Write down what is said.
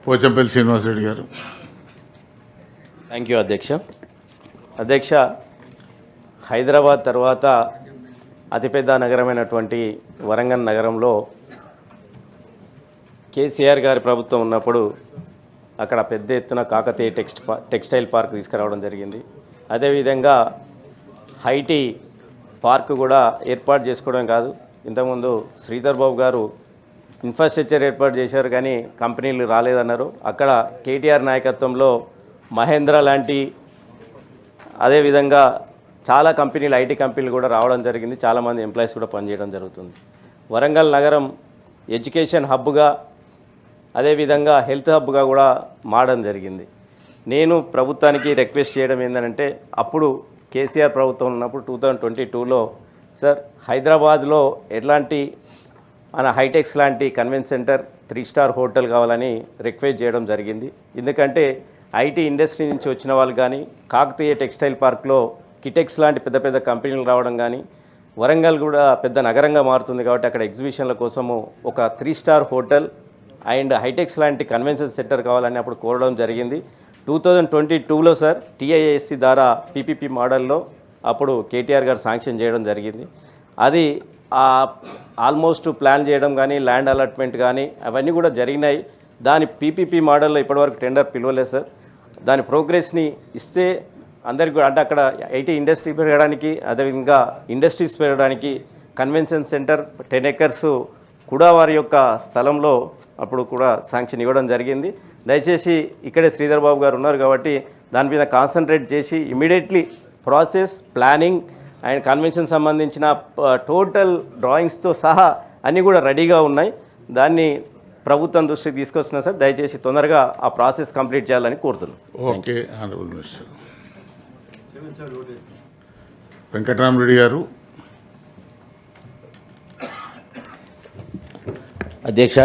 పోచంపల్లి శ్రీనివాసరెడ్డి గారు. Thank you అధ్యక్ష. హైదరాబాద్ తర్వాత అతిపెద్ద నగరమైనటువంటి వరంగల్ నగరంలో కేసీఆర్ గారి ప్రభుత్వం ఉన్నప్పుడు అక్కడ పెద్ద ఎత్తున కాకతీయ టెక్స్టైల్ పార్క్ తీసుకురావడం జరిగింది. అదేవిధంగా ఐటీ పార్క్ కూడా ఏర్పాటు చేసుకోవడం కాదు, ఇంతకుముందు శ్రీధర్ బాబు గారు ఇన్ఫ్రాస్ట్రక్చర్ ఏర్పాటు చేశారు కానీ కంపెనీలు రాలేదన్నారు. అక్కడ కేటీఆర్ నాయకత్వంలో మహేంద్ర లాంటి అదేవిధంగా చాలా కంపెనీలు ఐటీ కంపెనీలు కూడా రావడం జరిగింది. చాలామంది ఎంప్లాయీస్ కూడా పనిచేయడం జరుగుతుంది. వరంగల్ నగరం ఎడ్యుకేషన్ హబ్గా అదేవిధంగా హెల్త్ హబ్గా కూడా మారడం జరిగింది. నేను ప్రభుత్వానికి రిక్వెస్ట్ చేయడం ఏంటంటే, అప్పుడు కేసీఆర్ ప్రభుత్వం ఉన్నప్పుడు 2022లో సార్ హైదరాబాద్లో ఎట్లాంటి మన హైటెక్స్ లాంటి కన్వెన్షన్ సెంటర్ 3 స్టార్ హోటల్ కావాలని రిక్వెస్ట్ చేయడం జరిగింది. ఎందుకంటే ఐటీ ఇండస్ట్రీ నుంచి వచ్చిన వాళ్ళు కానీ కాకతీయ టెక్స్టైల్ పార్క్లో కిటెక్స్ లాంటి పెద్ద పెద్ద కంపెనీలు రావడం కానీ వరంగల్ కూడా పెద్ద నగరంగా మారుతుంది కాబట్టి అక్కడ ఎగ్జిబిషన్ల కోసము ఒక 3 స్టార్ హోటల్ అండ్ హైటెక్స్ లాంటి కన్వెన్షన్ సెంటర్ కావాలని అప్పుడు కోరడం జరిగింది. 2022లో సార్ టీఐఏఎస్సి ద్వారా పీపీపీ మోడల్లో అప్పుడు కేటీఆర్ గారు శాంక్షన్ చేయడం జరిగింది. అది ఆల్మోస్ట్ ప్లాన్ చేయడం కానీ ల్యాండ్ అలాట్మెంట్ కానీ అవన్నీ కూడా జరిగినాయి. దాని పీపీపీ మోడల్లో ఇప్పటివరకు టెండర్ పిలవలేదు సార్. దాని ప్రోగ్రెస్ని ఇస్తే అందరికీ కూడా, అంటే అక్కడ ఐటీ ఇండస్ట్రీ పెరగడానికి అదేవిధంగా ఇండస్ట్రీస్ పెరగడానికి కన్వెన్షన్ సెంటర్ 10 acres కూడా వారి యొక్క స్థలంలో అప్పుడు కూడా శాంక్షన్ ఇవ్వడం జరిగింది. దయచేసి ఇక్కడే శ్రీధర్ బాబు గారు ఉన్నారు కాబట్టి దాని మీద కాన్సన్ట్రేట్ చేసి immediately process planning and convention సంబంధించిన టోటల్ డ్రాయింగ్స్తో సహా అన్నీ కూడా రెడీగా ఉన్నాయి. దాన్ని ప్రభుత్వం దృష్టికి తీసుకొస్తున్నాం సార్. దయచేసి తొందరగా ఆ ప్రాసెస్ కంప్లీట్ చేయాలని కోరుతున్నాం. ఓకే, ఆనరబుల్ మినిస్టర్ వెంకటరామరెడ్డి గారు. అధ్యక్ష